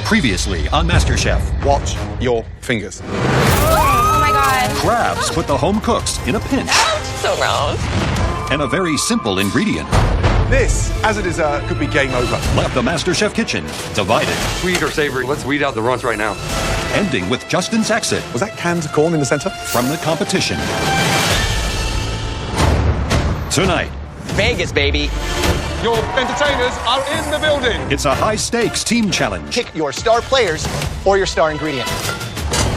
Previously on MasterChef. Watch your fingers. Oh my God. Crabs put the home cooks in a pinch. So gross. And a very simple ingredient This, as a dessert, could be game over. left the MasterChef kitchen divided, Sweet or savory? Let's weed out the runts right now. ending with Justin's exit Was that canned corn in the center? from the competition. Tonight, Vegas, baby. Your entertainers are in the building. it's a high-stakes team challenge. Pick your star players or your star ingredient.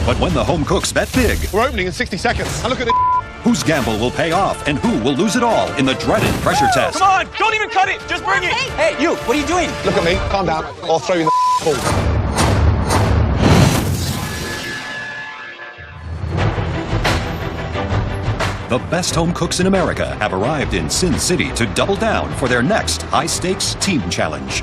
But when the home cooks bet big, We're opening in 60 seconds. And look at this. whose gamble will pay off and who will lose it all in the dreaded pressure test? Come on, don't even cut it. Just bring it. Hey, you, what are you doing? Look at me. Calm down. I'll throw you in the pool. The best home cooks in America have arrived in Sin City to double down for their next high-stakes team challenge.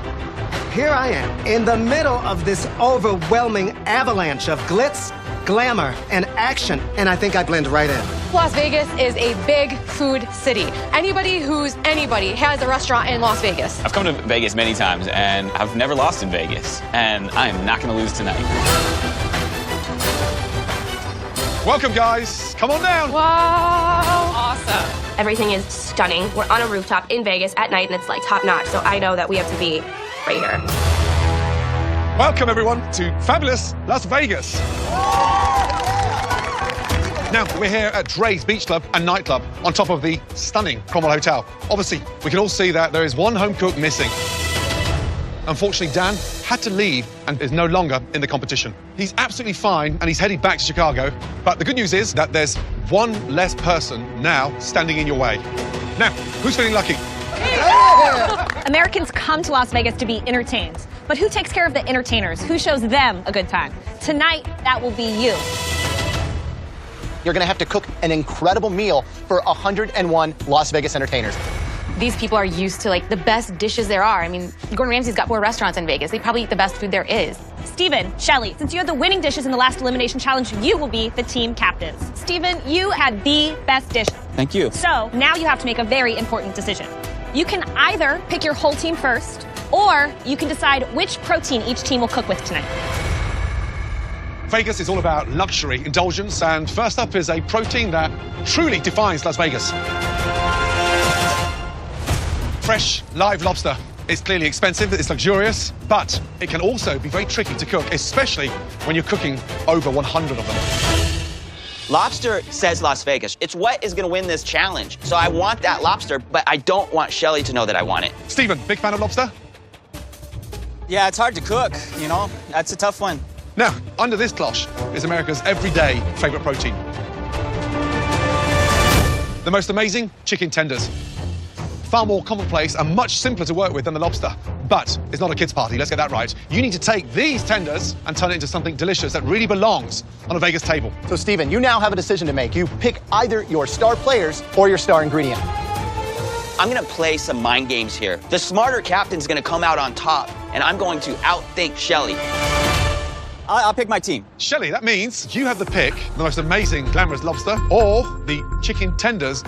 Here I am, in the middle of this overwhelming avalanche of glitz, glamour, and action, and I think I blend right in. Las Vegas is a big food city. Anybody who's anybody has a restaurant in Las Vegas. I've come to Vegas many times, and I've never lost in Vegas. And I am not going to lose tonight. Welcome, guys. Come on down. Wow. Awesome. Everything is stunning. We're on a rooftop in Vegas at night, and it's like top notch. So I know that we have to be right here. Welcome, everyone, to fabulous Las Vegas. Now, we're here at Dre's Beach Club and Nightclub on top of the stunning Cromwell Hotel. Obviously, we can all see that there is one home cook missing. Unfortunately, Dan had to leave and is no longer in the competition. He's absolutely fine and he's heading back to Chicago. But the good news is that there's one less person now standing in your way. Now, who's feeling lucky? Americans come to Las Vegas to be entertained. But who takes care of the entertainers? Who shows them a good time? Tonight, that will be you. You're gonna have to cook an incredible meal for 101 Las Vegas entertainers. These people are used to like the best dishes there are. I mean, Gordon Ramsay's got 4 restaurants in Vegas. They probably eat the best food there is. Steven, Shelly, since you had the winning dishes in the last elimination challenge, you will be the team captains. Steven, you had the best dish. Thank you. So now you have to make a very important decision. You can either pick your whole team first, or you can decide which protein each team will cook with tonight. Vegas is all about luxury, indulgence, and first up is a protein that truly defines Las Vegas. Fresh, live lobster. It's clearly expensive, it's luxurious, but it can also be very tricky to cook, especially when you're cooking over 100 of them. Lobster says Las Vegas. It's what is going to win this challenge. So I want that lobster, but I don't want Shelly to know that I want it. Stephen, big fan of lobster? Yeah, it's hard to cook, you know? That's a tough one. Now, under this cloche is America's everyday favorite protein. The most amazing chicken tenders. Far more commonplace and much simpler to work with than the lobster. But it's not a kids' party, let's get that right. You need to take these tenders and turn it into something delicious that really belongs on a Vegas table. So, Steven, you now have a decision to make. You pick either your star players or your star ingredient. I'm going to play some mind games here. The smarter captain's going to come out on top, and I'm going to outthink Shelly. I'll pick my team. Shelly, that means you have the pick, the most amazing glamorous lobster or the chicken tenders.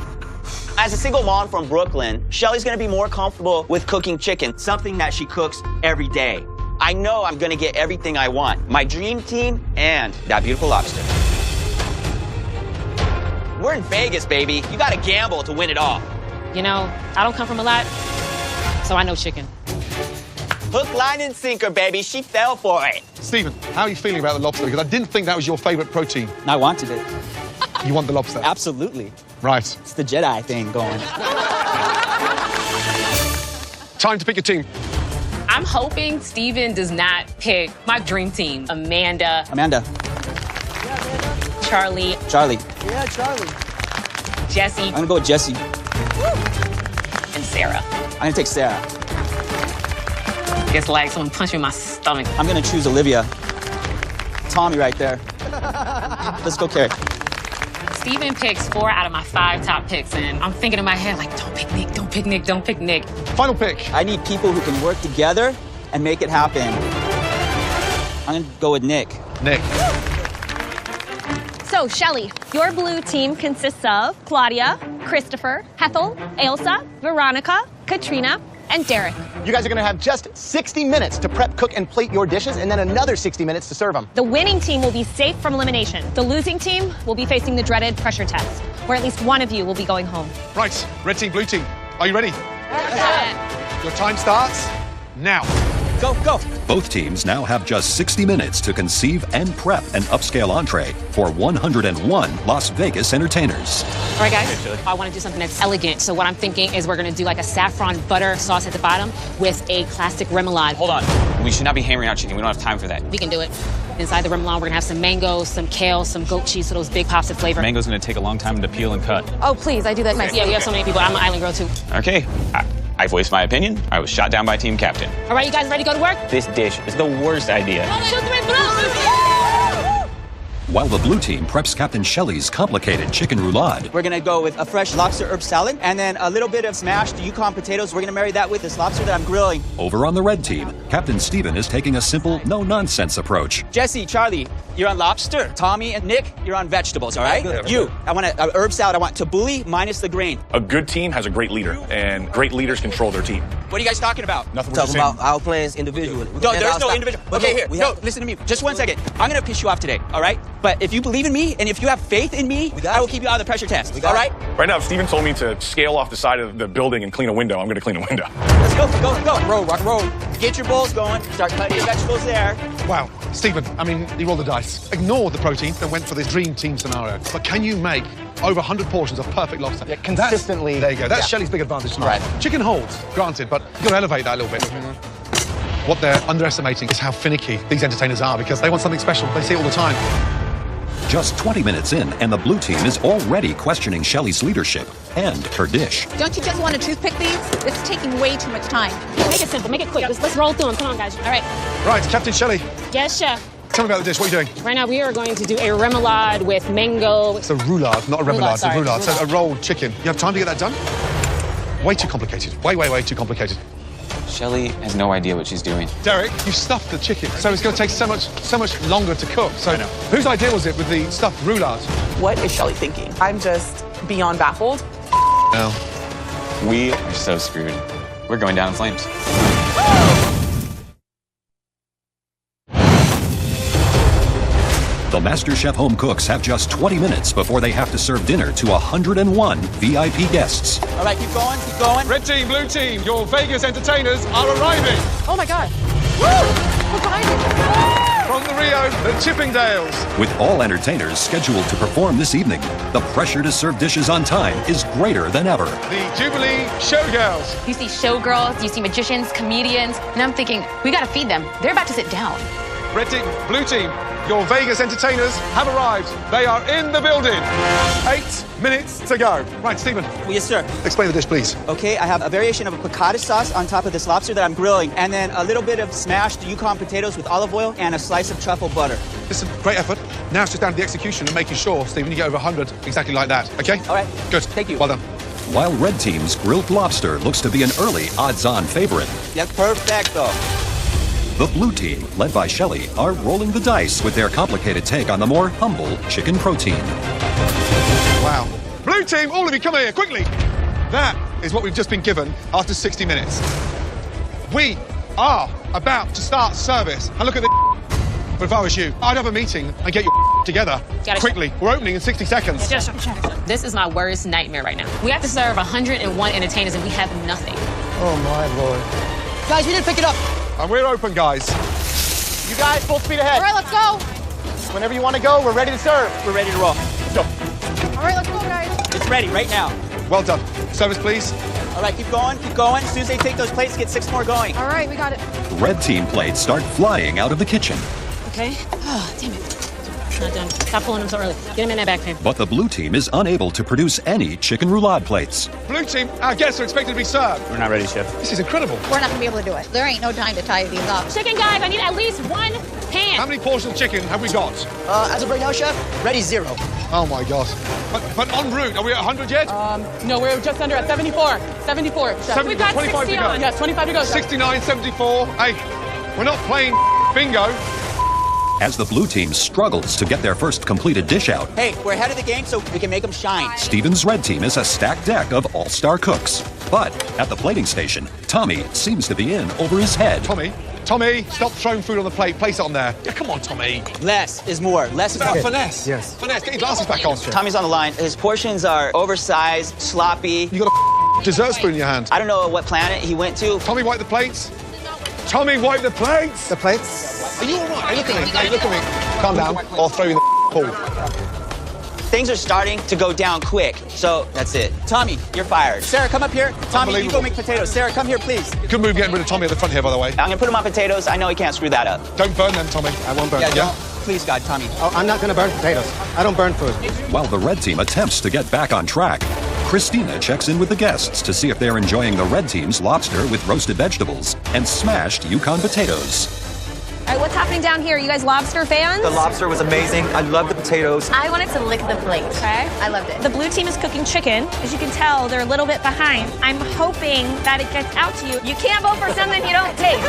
As a single mom from Brooklyn, Shelly's gonna be more comfortable with cooking chicken, something that she cooks every day. I know I'm gonna get everything I want, my dream team and that beautiful lobster. We're in Vegas, baby. You gotta gamble to win it all. You know, I don't come from a lot, so I know chicken. Hook, line, and sinker, baby. She fell for it. Stephen, how are you feeling about the lobster? Because I didn't think that was your favorite protein. I wanted it. You want the lobster? Absolutely. Right. It's the Jedi thing going. Time to pick your team. I'm hoping Steven does not pick my dream team. Amanda, Charlie, Yeah, Charlie. Jesse, I'm gonna go with Jesse. and Sarah. I'm gonna take Sarah. It's like someone punched me in my stomach. I'm gonna choose Olivia. Tommy right there. Let's go, Carrie. Steven picks 4 out of my 5 top picks, and I'm thinking in my head, like, don't pick Nick, don't pick Nick, don't pick Nick. Final pick. I need people who can work together and make it happen. I'm gonna go with Nick. Nick. So, Shelly, your blue team consists of Claudia, Christopher, Hethel, Ailsa, Veronica, Katrina, and Derek. You guys are going to have just 60 minutes to prep, cook, and plate your dishes, and then another 60 minutes to serve them. The winning team will be safe from elimination. The losing team will be facing the dreaded pressure test, where at least one of you will be going home. Right, red team, blue team, are you ready? Yes. Your time starts now. Go, go. Both teams now have just 60 minutes to conceive and prep an upscale entree for 101 Las Vegas entertainers. All right, guys, I want to do something that's elegant. So what I'm thinking is we're going to do like a saffron butter sauce at the bottom with a classic remoulade. Hold on. We should not be hammering out chicken. We don't have time for that. We can do it. Inside the remoulade, we're going to have some mango, some kale, some goat cheese, so those big pops of flavor. Mango's going to take a long time to peel and cut. Oh, please, I do that myself. Yeah, we have so many people. I'm an island girl, too. Okay. I voiced my opinion. I was shot down by team captain. All right, you guys ready to go to work? This dish is the worst idea. 1, 2, 3, blow! While the blue team preps Captain Shelley's complicated chicken roulade, We're gonna go with a fresh lobster herb salad and then a little bit of smashed Yukon potatoes. We're gonna marry that with this lobster that I'm grilling. over on the red team, Captain Steven is taking a simple, no-nonsense approach. Jesse, Charlie, you're on lobster. Tommy and Nick, you're on vegetables, all right? You, I want a herb salad. I want tabbouleh minus the grain. A good team has a great leader, and great leaders control their team. What are you guys talking about? Nothing. Talking about our plans individually. No, there's no individual. Okay, here. No, listen to me. Just 1 second. I'm gonna piss you off today, all right? But if you believe in me and if you have faith in me, I will keep you out of the pressure test. All right? Right now, if Steven told me to scale off the side of the building and clean a window, I'm going to clean a window. Let's go, go. Rock and roll. Get your bowls going. Start cutting your vegetables there. Wow, Stephen, I mean, you rolled the dice. Ignored the protein and went for this dream team scenario. But can you make over 100 portions of perfect lobster? Yeah, consistently. There you go. That's Shelley's big advantage tonight. Right. Chicken holds, granted, but you've got to elevate that a little bit. What they're underestimating is how finicky these entertainers are because they want something special. They see it all the time. Just 20 minutes in, and the blue team is already questioning Shelley's leadership and her dish. Don't you just want to toothpick these? It's taking way too much time. Make it simple, make it quick. Let's roll through them. Come on, guys. All right. Right, Captain Shelley, Yes, chef. tell me about the dish. What are you doing? Right now, we are going to do a remoulade with mango. It's a roulade, not a remoulade. It's a sorry. roulade. So a rolled chicken. You have time to get that done? Way too complicated. Way too complicated. Shelley has no idea what she's doing. Derek, you stuffed the chicken, so it's going to take so much longer to cook. So whose idea was it with the stuffed roulade? What is Shelley thinking? I'm just beyond baffled. No. We are so screwed. We're going down in flames. The MasterChef home cooks have just 20 minutes before they have to serve dinner to 101 VIP guests. All right, keep going, keep going. Red team, blue team, your Vegas entertainers are arriving. Oh my God. Woo! Look behind you. From the Rio, the Chippendales. With all entertainers scheduled to perform this evening, the pressure to serve dishes on time is greater than ever. The Jubilee Showgirls. You see showgirls, you see magicians, comedians, and I'm thinking, we gotta feed them. They're about to sit down. Red team, blue team, your Vegas entertainers have arrived. They are in the building. 8 minutes to go. Right, Stephen. Yes, sir. Explain the dish, please. Okay, I have a variation of a piccata sauce on top of this lobster that I'm grilling, and then a little bit of smashed Yukon potatoes with olive oil and a slice of truffle butter. Listen, great effort. Now it's just down to the execution and making sure, Stephen, you get over 100 exactly like that, okay? All right. Good. Thank you. Well done. While red team's grilled lobster looks to be an early odds-on favorite, Yeah, perfecto. the blue team, led by Shelley, are rolling the dice with their complicated take on the more humble chicken protein. Wow. Blue team, all of you, come here, quickly. That is what we've just been given after 60 minutes. We are about to start service. And look at the but if I was you, I'd have a meeting and get your together quickly. We're opening in 60 seconds. This is my worst nightmare right now. We have to serve 101 entertainers and we have nothing. Oh, my Lord. Guys, we didn't pick it up. And we're open, guys. You guys, full speed ahead. All right, let's go. Whenever you want to go, we're ready to serve. We're ready to roll. Let's go. All right, let's go, guys. It's ready right now. Well done. Service, please. All right, keep going, keep going. As soon as they take those plates, get 6 more going. All right, we got it. Red team plates start flying out of the kitchen. Okay. Oh, damn it. It's not done. Stop pulling them so early. Get them in that back pan. But the blue team is unable to produce any chicken roulade plates. Blue team, our guests are expected to be served. We're not ready, Chef. This is incredible. We're not going to be able to do it. There ain't no time to tie these up. Chicken guys, I need at least 1 pan. How many portions of chicken have we got? As of right now, Chef, ready 0. Oh, my gosh. But en route, are we at 100 yet? No, we're just under at 74. 74. Chef. We've got 25 60 to go. on. Yeah, 25 to go. Chef. 69, 74. Hey, we're not playing bingo. as the blue team struggles to get their first completed dish out. Hey, we're ahead of the game so we can make them shine. Stephen's red team is a stacked deck of all-star cooks. But at the plating station, Tommy seems to be in over his head. Tommy, stop throwing food on the plate. Place it on there. Yeah, come on, Tommy. Less is more. Less is more. Finesse. Yes. Finesse. Get your glasses back on. Tommy's on the line. His portions are oversized, sloppy. You got a dessert spoon in your hand. I don't know what planet he went to. Tommy, wipe the plates. Tommy, wipe the plates. The plates? Are you all right? Hey, look at me. Hey, look at me. Calm down. I'll throw you in the pool. Things are starting to go down quick, so that's it. Tommy, you're fired. Sarah, come up here. Tommy, you go make potatoes. Sarah, come here, please. Good move getting rid of Tommy at the front here, by the way. I'm gonna put him on potatoes. I know he can't screw that up. Don't burn them, Tommy. I won't burn them. Yeah, please, God, Tommy. Oh, I'm not gonna burn potatoes. I don't burn food. While the red team attempts to get back on track, Christina checks in with the guests to see if they're enjoying the red team's lobster with roasted vegetables and smashed Yukon potatoes. All right, what's happening down here? You guys lobster fans? The lobster was amazing. I love the potatoes. I wanted to lick the plate. Okay. I loved it. The blue team is cooking chicken. As you can tell, they're a little bit behind. I'm hoping that it gets out to you. You can't vote for something you don't taste.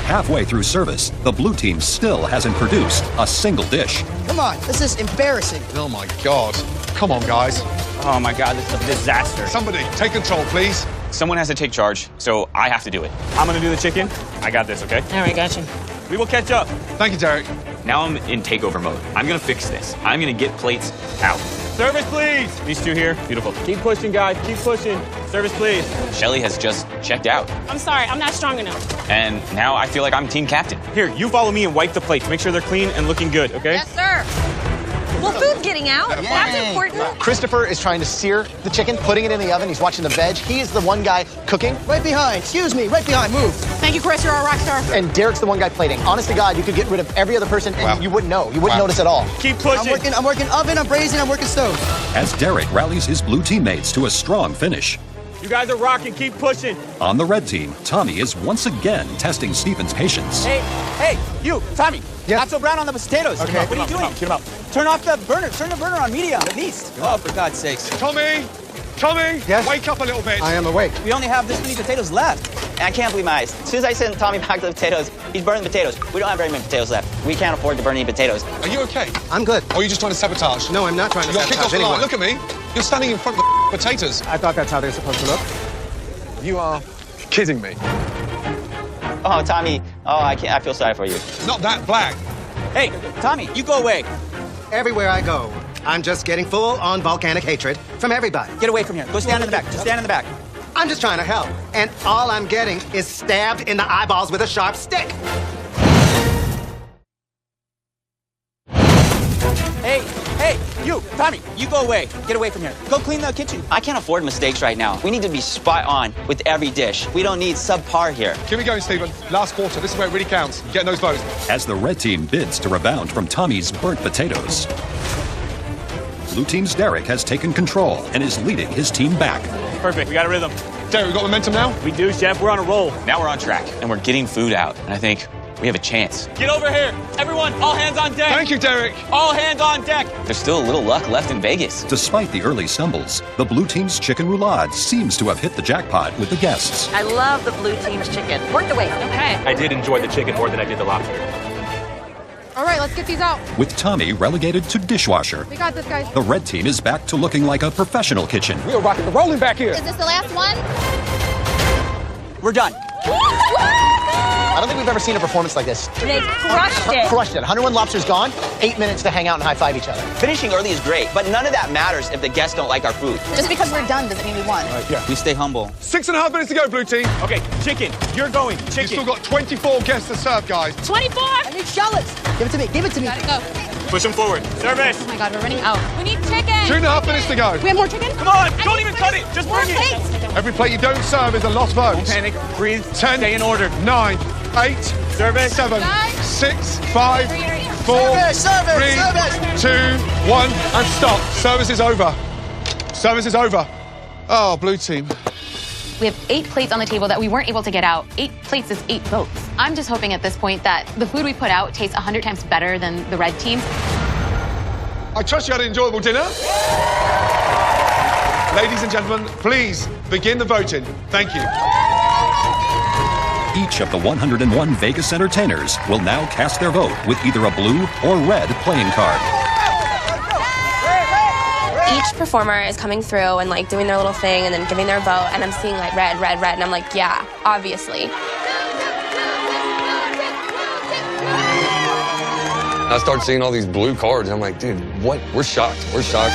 Halfway through service, the blue team still hasn't produced a single dish. Come on, this is embarrassing. Oh, my God. Come on, guys. Oh my God, this is a disaster. Somebody, take control, please. Someone has to take charge, so I have to do it. I'm gonna do the chicken. I got this, okay? All right, gotcha. We will catch up. Thank you, Derek. Now I'm in takeover mode. I'm gonna fix this. I'm gonna get plates out. Service, please. These two here. Beautiful. Keep pushing, guys. Keep pushing. Service, please. Shelly has just checked out. I'm sorry, I'm not strong enough. And now I feel like I'm team captain. Here, you follow me and wipe the plates. Make sure they're clean and looking good, okay? Yes, sir. Well, food's getting out. That's important. Christopher is trying to sear the chicken, putting it in the oven. He's watching the veg. He is the one guy cooking. Right behind. Excuse me. Right behind. Move. Thank you, Chris. You're a rock star. And Derek's the one guy plating. Honest to God, you could get rid of every other person and you wouldn't know. You wouldn't notice at all. Keep pushing. I'm working oven, I'm braising, I'm working stove. As Derek rallies his blue teammates to a strong finish. You guys are rocking. Keep pushing. On the red team, Tommy is once again testing Stephen's patience. Hey, you, Tommy. Yes. Not so brown on the potatoes. Okay. What are you doing? Get him out. Turn off the burner. Turn the burner on medium, at least. Oh, for God's sakes. Tommy, Yes? wake up a little bit. I am awake. We only have this many potatoes left. And I can't believe my eyes. As soon as I send Tommy back to the potatoes, he's burning the potatoes. We don't have very many potatoes left. We can't afford to burn any potatoes. Are you okay? I'm good. Or are you just trying to sabotage? No, I'm not trying to You got kicked off sabotage the line. anyone. Look at me. You're standing in front of the potatoes. I thought that's how they're supposed to look. You are kidding me. Oh, Tommy. Oh, I feel sorry for you. Not that black. Hey, Tommy, you go away. Everywhere I go, I'm just getting full-on volcanic hatred from everybody. Get away from here. Go stand in the back. Just stand in the back. I'm just trying to help. And all I'm getting is stabbed in the eyeballs with a sharp stick. Hey, you, Tommy, you go away. Get away from here. Go clean the kitchen. I can't afford mistakes right now. We need to be spot on with every dish. We don't need subpar here. Keep it going, Stephen. Last quarter. This is where it really counts. Getting those votes. As the red team bids to rebound from Tommy's burnt potatoes, blue team's Derek has taken control and is leading his team back. Perfect. We got a rhythm. Derek, we got momentum now? We do, Chef. We're on a roll. Now we're on track, and we're getting food out. And I think we have a chance. Get over here. Everyone, all hands on deck. Thank you, Derek. All hands on deck. There's still a little luck left in Vegas. Despite the early stumbles, the blue team's chicken roulade seems to have hit the jackpot with the guests. I love the blue team's chicken. Work the weight. Okay. I did enjoy the chicken more than I did the lobster. All right, let's get these out. With Tommy relegated to dishwasher, We got this, guys. the red team is back to looking like a professional kitchen. We are rocking and rolling back here. Is this the last one? We're done. I don't think we've ever seen a performance like this. They crushed it. Crushed it. 101 lobsters gone. 8 minutes to hang out and high-five each other. Finishing early is great, but none of that matters if the guests don't like our food. Just because we're done doesn't mean we won. We stay humble. 6.5 minutes to go, blue team. Okay, chicken. You're going. You've Chicken. still got 24 guests to serve, guys. 24! I need shallots. Give it to me. Give it to me. Got it, go. Push them forward. Service. Oh my God, we're running out. We need chicken. 2.5 minutes to go. We have more chicken? Come on. Don't even cut it. Just bring it. Every plate you don't serve is a lost vote. Don't panic. Breathe. 10. Stay in order. 9. 8. Service. 7. Guys. 6. 5. 4. Service. 3. 2. 1. And stop. Service is over. Service is over. Oh, blue team. We have 8 plates on the table that we weren't able to get out. 8 plates is 8 votes. I'm just hoping at this point that the food we put out tastes 100 times better than the red team. I trust you had an enjoyable dinner. Ladies and gentlemen, please begin the voting. Thank you. Each of the 101 Vegas entertainers will now cast their vote with either a blue or red playing card. Each performer is coming through and like doing their little thing and then giving their vote, and I'm seeing like red, red, red, and I'm like, yeah, obviously. I start seeing all these blue cards. I'm like, dude, what? We're shocked. We're shocked.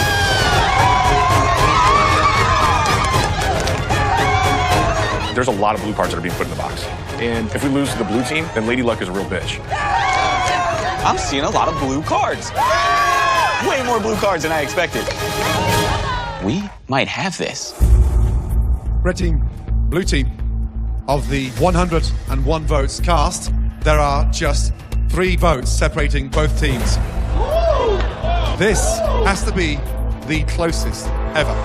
There's a lot of blue cards that are being put in the box. And if we lose to the blue team, then Lady Luck is a real bitch. I'm seeing a lot of blue cards. Way more blue cards than I expected. We might have this. Red team, blue team, of the 101 votes cast, there are just 3 votes separating both teams. This has to be the closest ever.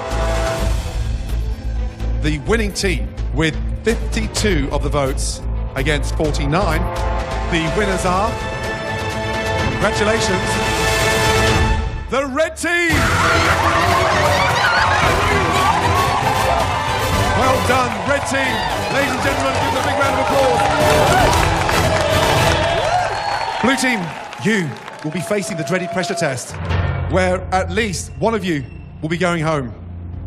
The winning team, with 52 of the votes against 49, the winners are, congratulations, the red team! Well done, red team. Ladies and gentlemen, give them a big round of applause. Blue team, you will be facing the dreaded pressure test, where at least one of you will be going home.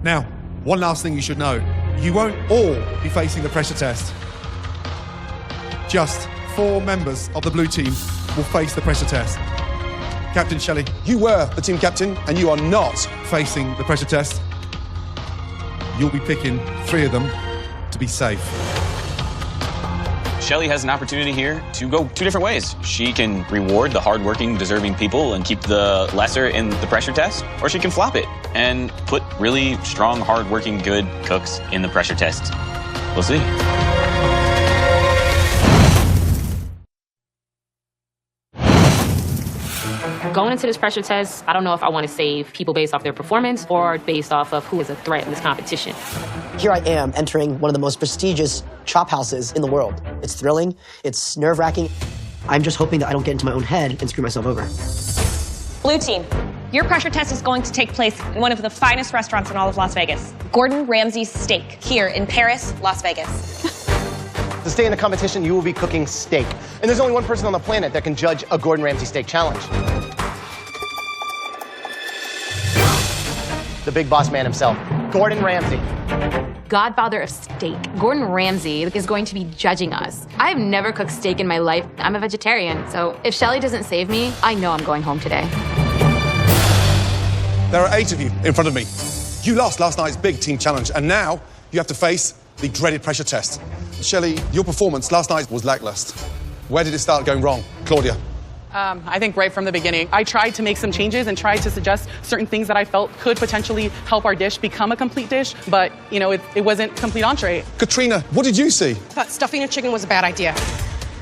Now, one last thing you should know. You won't all be facing the pressure test. Just 4 members of the blue team will face the pressure test. Captain Shelley, you were the team captain and you are not facing the pressure test. You'll be picking 3 of them to be safe. Shelley has an opportunity here to go 2 different ways. She can reward the hardworking, deserving people and keep the lesser in the pressure test, or she can flop it and put really strong, hardworking, good cooks in the pressure test. We'll see. Going into this pressure test, I don't know if I want to save people based off their performance or based off of who is a threat in this competition. Here I am entering one of the most prestigious chop houses in the world. It's thrilling, it's nerve-wracking. I'm just hoping that I don't get into my own head and screw myself over. Blue team, your pressure test is going to take place in one of the finest restaurants in all of Las Vegas, Gordon Ramsay's Steak, here in Paris, Las Vegas. To stay in the competition, you will be cooking steak. And there's only one person on the planet that can judge a Gordon Ramsay steak challenge. The big boss man himself, Gordon Ramsay. Godfather of steak. Gordon Ramsay is going to be judging us. I've never cooked steak in my life. I'm a vegetarian, so if Shelley doesn't save me, I know I'm going home today. There are 8 of you in front of me. You lost last night's big team challenge, and now you have to face the dreaded pressure test. Shelley, your performance last night was lackluster. Where did it start going wrong? Claudia? I think right from the beginning, I tried to make some changes and tried to suggest certain things that I felt could potentially help our dish become a complete dish, but, you know, it wasn't complete entree. Katrina, what did you see? I thought stuffing a chicken was a bad idea.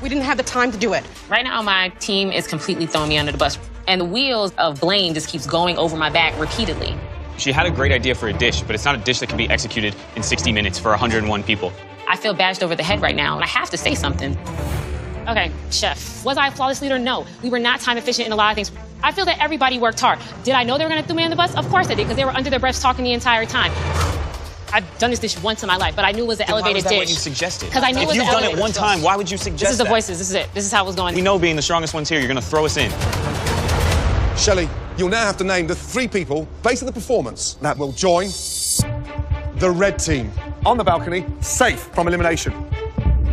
We didn't have the time to do it. Right now, my team is completely throwing me under the bus, and the wheels of blame just keeps going over my back repeatedly. She had a great idea for a dish, but it's not a dish that can be executed in 60 minutes for 101 people. I feel bashed over the head right now, and I have to say something. Okay, chef, was I a flawless leader? No. We were not time efficient in a lot of things. I feel that everybody worked hard. Did I know they were going to throw me on the bus? Of course I did, because they were under their breaths talking the entire time. I've done this dish once in my life, but I knew it was an elevated dish. Why was that what you suggested? Because I knew it was an elevated dish. If you've done it one time, why would you suggest that? This is the voices. This is it. This is how it was going. We know being the strongest ones here, you're going to throw us in. Shelley, you'll now have to name the 3 people, based on the performance, that will join the red team on the balcony, safe from elimination.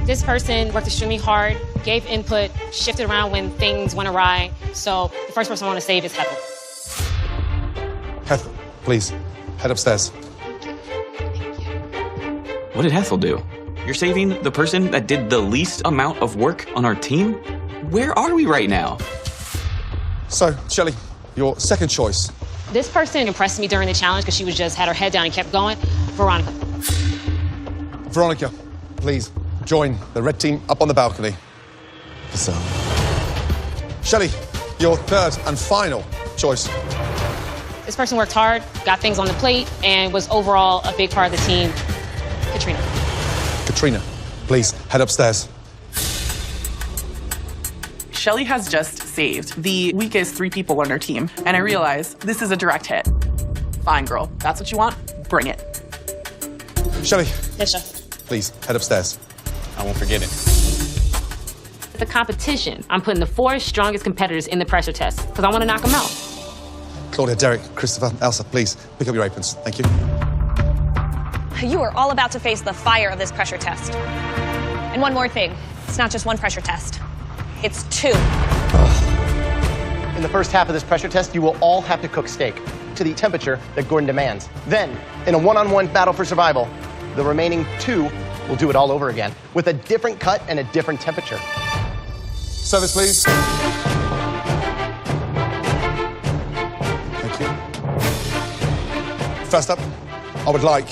This person worked extremely hard, gave input, shifted around when things went awry. So the first person I want to save is Heather. Heather, please, head upstairs. What did Hethel do? You're saving the person that did the least amount of work on our team? Where are we right now? So, Shelley, your second choice. This person impressed me during the challenge because she was just had her head down and kept going. Veronica. Veronica, please join the red team up on the balcony. So, Shelley, your third and final choice. This person worked hard, got things on the plate, and was overall a big part of the team. Katrina. Katrina, please head upstairs. Shelley has just saved the weakest 3 people on her team, and I realize this is a direct hit. Fine, girl. That's what you want? Bring it. Shelley. Yes, chef. Please head upstairs. I won't forget it. the competition. I'm putting the 4 strongest competitors in the pressure test because I want to knock them out. Claudia, Derek, Christopher, Elsa, please pick up your aprons. Thank you. You are all about to face the fire of this pressure test. And one more thing, it's not just one pressure test. It's 2. In the first half of this pressure test, you will all have to cook steak to the temperature that Gordon demands. Then, in a one-on-one battle for survival, the remaining 2 will do it all over again with a different cut and a different temperature. Service, please. Thank you. First up, I would like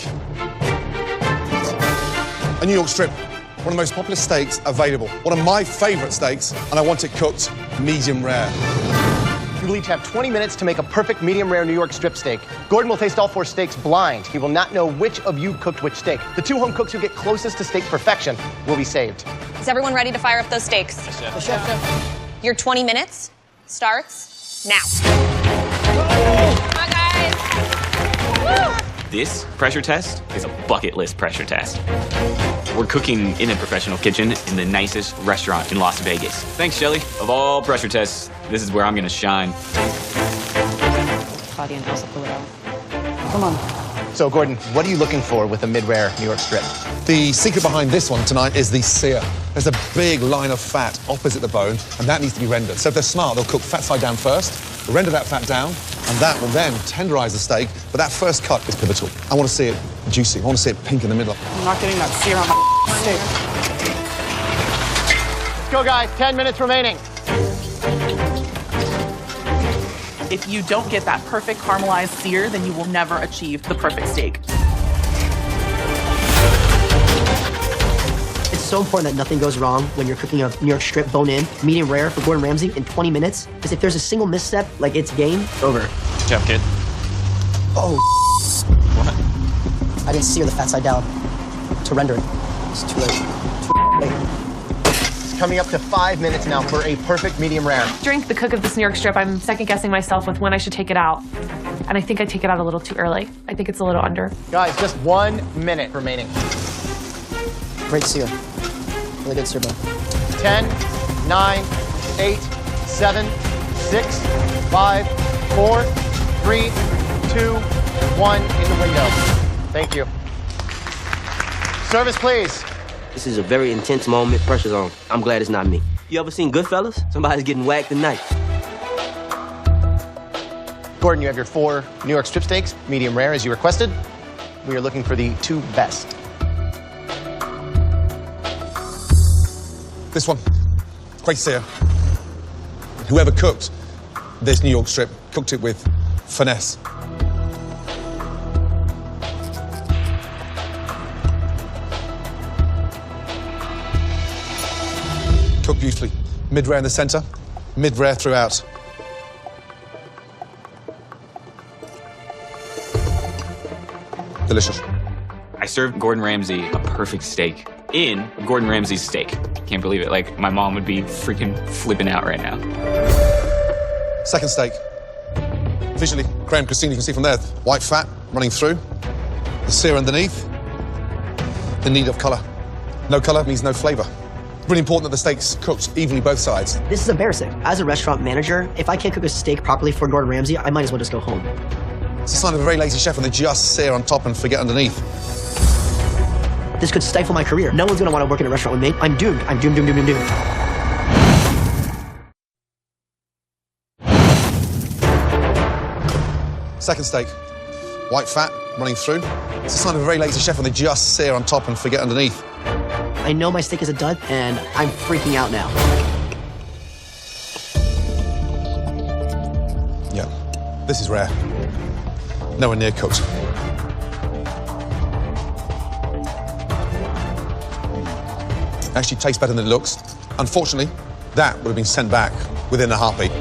a New York strip, one of the most popular steaks available. One of my favorite steaks, and I want it cooked medium rare. You will each have 20 minutes to make a perfect medium rare New York strip steak. Gordon will taste all 4 steaks blind. He will not know which of you cooked which steak. The 2 home cooks who get closest to steak perfection will be saved. Is everyone ready to fire up those steaks? Yes, chef. Your 20 minutes starts now. Come on, guys. Woo! This pressure test is a bucket list pressure test. We're cooking in a professional kitchen in the nicest restaurant in Las Vegas. Thanks, Shelly. Of all pressure tests, this is where I'm gonna shine. Claudia and Elsa pull it out. Come on. So, Gordon, what are you looking for with a mid-rare New York strip? The secret behind this one tonight is the sear. There's a big line of fat opposite the bone, and that needs to be rendered. So if they're smart, they'll cook fat side down first, render that fat down, and that will then tenderize the steak, but that first cut is pivotal. I want to see it juicy. I want to see it pink in the middle. I'm not getting that sear on my steak. Let's go, guys. 10 minutes remaining. If you don't get that perfect caramelized sear, then you will never achieve the perfect steak. It's so important that nothing goes wrong when you're cooking a New York strip bone-in, medium rare for Gordon Ramsay in 20 minutes. Because if there's a single misstep, like it's game over. Good job, kid. Oh, What? I didn't sear the fat side down to render it. It's too late. Too late. Coming up to 5 minutes now for a perfect medium rare. During the cook of this New York strip, I'm second-guessing myself with when I should take it out. And I think I take it out a little too early. I think it's a little under. Guys, just 1 minute remaining. Great sear. Really good sear bone. 10, 9, 8, 7, 6, 5, 4, 3, 2, 1 in the window. Thank you. Service, please. This is a very intense moment. Pressure's on. I'm glad it's not me. You ever seen Goodfellas? Somebody's getting whacked tonight. Gordon, you have your 4 New York strip steaks, medium rare as you requested. We are looking for the 2 best. This one, great sear. Whoever cooked this New York strip cooked it with finesse. Cooked beautifully. Mid-rare in the center, mid-rare throughout. Delicious. I served Gordon Ramsay a perfect steak in Gordon Ramsay's steak. Can't believe it. Like, my mom would be freaking flipping out right now. Second steak. Visually, Graham, Christine, you can see from there, white fat running through, the sear underneath, the need of color. No color means no flavor. Really important that the steak's cooked evenly both sides. This is embarrassing. As a restaurant manager, if I can't cook a steak properly for Gordon Ramsay, I might as well just go home. It's a sign of a very lazy chef when they just sear on top and forget underneath. This could stifle my career. No one's gonna want to work in a restaurant with me. I'm doomed. I'm doomed, doomed, doomed, doomed, doomed. Second steak. White fat running through. It's a sign of a very lazy chef when they just sear on top and forget underneath. I know my steak is a dud, and I'm freaking out now. Yeah, this is rare. Nowhere near cooked. Actually tastes better than it looks. Unfortunately, that would have been sent back within a heartbeat.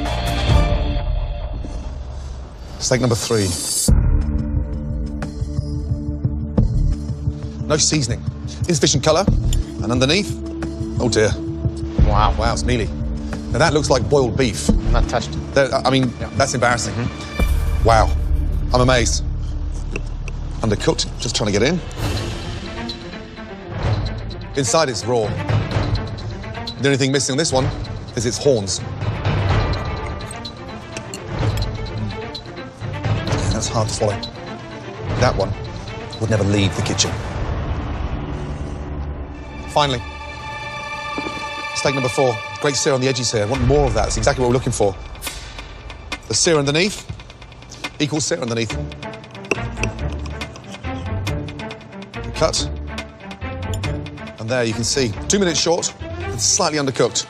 Steak number 3. No seasoning. Insufficient color. And underneath, oh dear. Wow, wow, it's mealy. Now that looks like boiled beef. Not touched. I mean, that's embarrassing. Wow, I'm amazed. Undercooked, just trying to get in. Inside it's raw. The only thing missing on this one is its horns. That's hard to swallow. That one would never leave the kitchen. Finally, steak number 4. Great sear on the edges here. I want more of that. That's exactly what we're looking for. The sear underneath equals sear underneath. Cut. And there you can see 2 minutes short and slightly undercooked.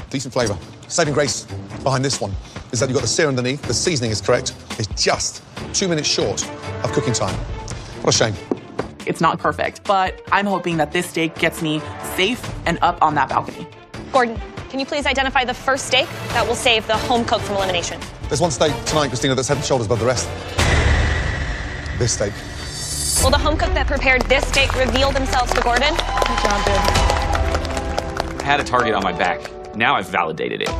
Decent flavour. Saving grace behind this one is that you've got the sear underneath, the seasoning is correct, it's just 2 minutes short of cooking time. What a shame. It's not perfect, but I'm hoping that this steak gets me safe and up on that balcony. Gordon, can you please identify the first steak that will save the home cook from elimination? There's one steak tonight, Christina, that's head and shoulders above the rest. This steak. Will the home cook that prepared this steak reveal themselves to Gordon? Good job, dude. I had a target on my back. Now I've validated it.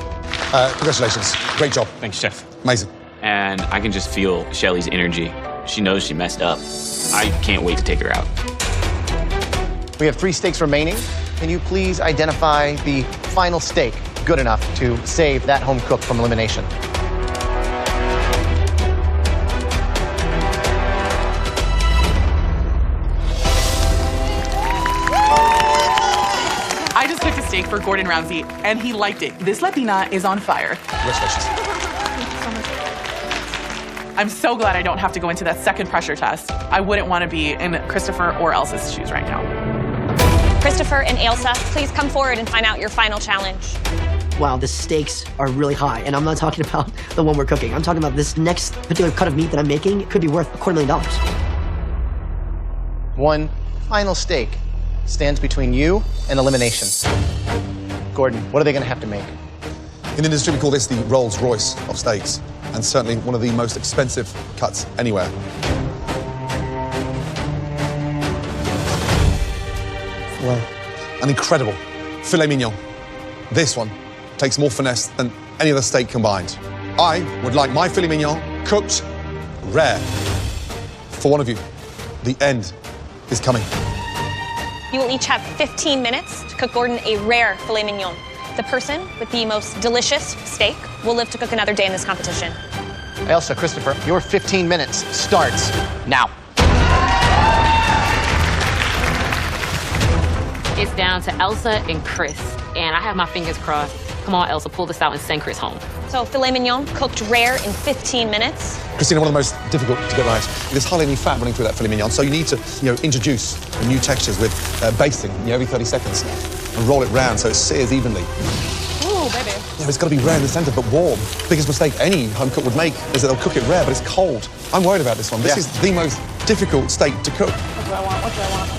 Congratulations. Great job. Thanks, Chef. Amazing. And I can just feel Shelly's energy. She knows she messed up. I can't wait to take her out. We have 3 steaks remaining. Can you please identify the final steak good enough to save that home cook from elimination? I just cooked a steak for Gordon Ramsay, and he liked it. This Latina is on fire. Congratulations. I'm so glad I don't have to go into that second pressure test. I wouldn't want to be in Christopher or Elsa's shoes right now. Christopher and Elsa, please come forward and find out your final challenge. Wow, the stakes are really high, and I'm not talking about the one we're cooking. I'm talking about this next particular cut of meat that I'm making could be worth $250,000. One final steak stands between you and elimination. Gordon, what are they going to have to make? In the industry, we call this the Rolls Royce of steaks, and certainly one of the most expensive cuts anywhere. Wow. An incredible filet mignon. This one takes more finesse than any other steak combined. I would like my filet mignon cooked rare. For one of you, the end is coming. You will each have 15 minutes to cook Gordon a rare filet mignon. The person with the most delicious steak will live to cook another day in this competition. Elsa, Christopher, your 15 minutes starts now. It's down to Elsa and Chris, and I have my fingers crossed. Come on, Elsa, pull this out and send Chris home. So filet mignon cooked rare in 15 minutes. Christina, one of the most difficult to get right. There's hardly any fat running through that filet mignon, so you need to, introduce new textures with basting, every 30 seconds, and roll it round so it sears evenly. Ooh, baby. It's got to be rare in the center, but warm. Biggest mistake any home cook would make is that they'll cook it rare, but it's cold. I'm worried about this one. This is the most difficult steak to cook. What do I want? What do I want?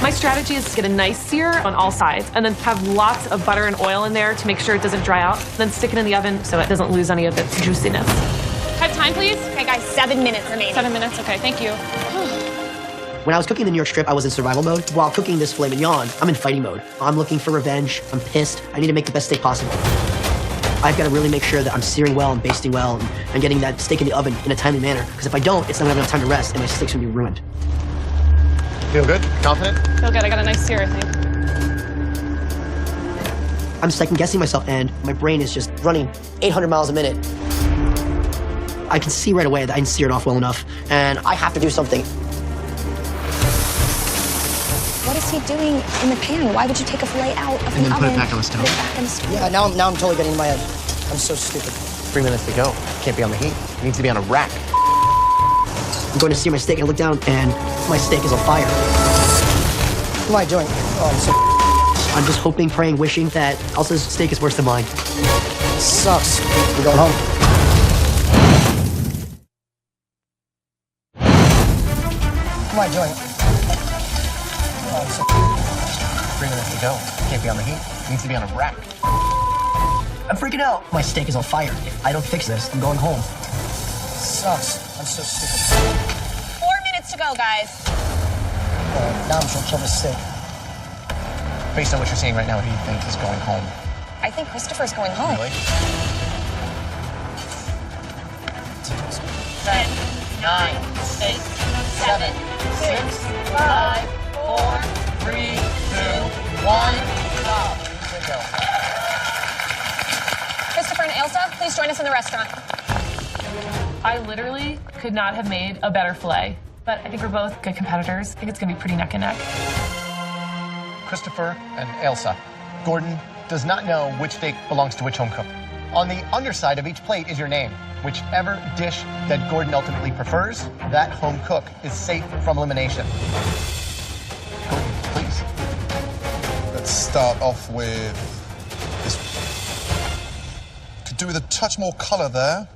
My strategy is to get a nice sear on all sides and then have lots of butter and oil in there to make sure it doesn't dry out. Then stick it in the oven so it doesn't lose any of its juiciness. Have time, please? Okay, guys, 7 minutes remaining. 7 minutes, okay, thank you. When I was cooking the New York strip, I was in survival mode. While cooking this filet mignon, I'm in fighting mode. I'm looking for revenge. I'm pissed. I need to make the best steak possible. I've got to really make sure that I'm searing well and basting well and getting that steak in the oven in a timely manner. Because if I don't, it's not going to have enough time to rest and my steak's going to be ruined. Feel good? Confident? Feel good, I got a nice sear, I think. I'm second guessing myself and my brain is just running 800 miles a minute. I can see right away that I didn't sear it off well enough and I have to do something. What is he doing in the pan? Why would you take a filet out of the oven? And then put it back on the stove. Put it back on the stove. Yeah, now I'm totally getting in my head. I'm so stupid. 3 minutes to go. Can't be on the heat. It needs to be on a rack. I'm going to sear my steak and I look down and my steak is on fire. What am I doing? Oh, I'm just hoping, praying, wishing that Elsa's steak is worse than mine. Sucks. We're going home. What am I doing? Oh, 3 minutes to go. Can't be on the heat. It needs to be on a rack. I'm freaking out. My steak is on fire. If I don't fix this, I'm going home. Sucks. I'm so stupid. 4 minutes to go, guys. Now I'm just gonna kill this steak. Based on what you're seeing right now, what do you think is going home? I think Christopher's going home. Really? 10, 9, 8, 7, 6, 5, 4, 3, 2, 1. Stop. Good go. Christopher and Elsa, please join us in the restaurant. I literally could not have made a better filet, but I think we're both good competitors. I think it's gonna be pretty neck and neck. Christopher and Elsa. Gordon does not know which steak belongs to which home cook. On the underside of each plate is your name. Whichever dish that Gordon ultimately prefers, that home cook is safe from elimination. Gordon, please. Let's start off with this. Could do with a touch more color there.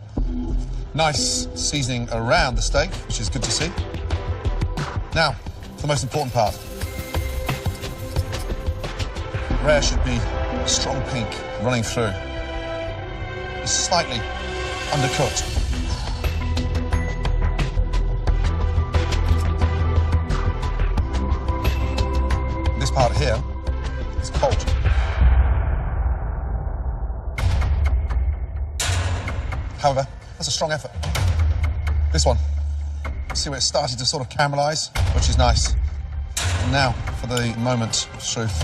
Nice seasoning around the steak, which is good to see. Now, for the most important part. Rare should be strong pink running through. It's slightly undercooked. This part here is cold. However, that's a strong effort. This one, see where it started to sort of caramelize, which is nice. And now for the moment of truth.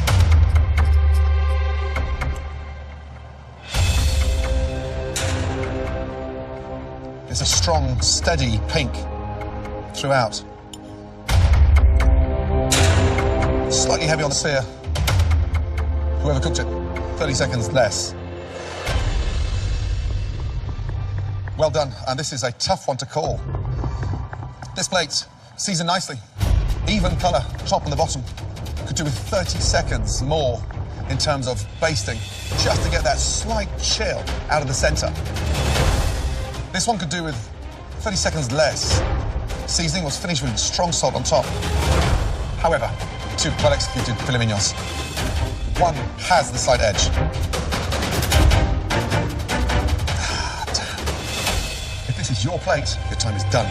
It's a strong, steady pink throughout. Slightly heavy on the sear. Whoever cooked it, 30 seconds less. Well done, and this is a tough one to call. This plate, seasoned nicely. Even colour, top and the bottom. Could do with 30 seconds more in terms of basting, just to get that slight chill out of the centre. This one could do with 30 seconds less. Seasoning was finished with strong salt on top. However, two well-executed filet mignons. One has the slight edge. Damn. If this is your plate, your time is done.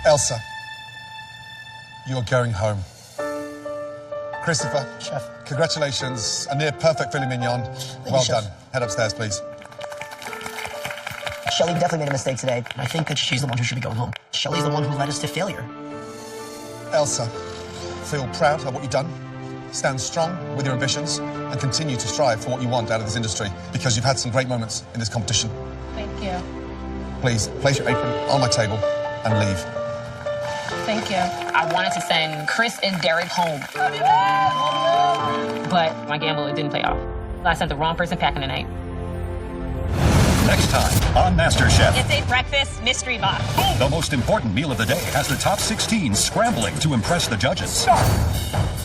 Elsa, you are going home. Christopher, Chef, congratulations. A near-perfect filet mignon. Well done. Head upstairs, please. Shelly definitely made a mistake today. I think that she's the one who should be going home. Shelly's the one who led us to failure. Elsa, feel proud of what you've done. Stand strong with your ambitions and continue to strive for what you want out of this industry because you've had some great moments in this competition. Thank you. Please, place your apron on my table and leave. Thank you. I wanted to send Chris and Derek home. But my gamble, it didn't pay off. I sent the wrong person packing tonight. Next time on MasterChef. It's a breakfast mystery box. The most important meal of the day has the top 16 scrambling to impress the judges.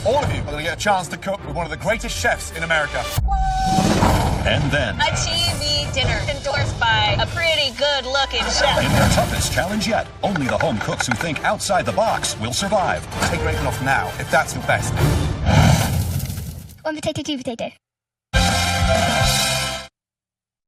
All of you are going to get a chance to cook with one of the greatest chefs in America. And then, A TV dinner endorsed by a pretty good-looking chef. in their toughest challenge yet, only the home cooks who think outside the box will survive. Take your apron off now, if that's the best. One potato, two potato.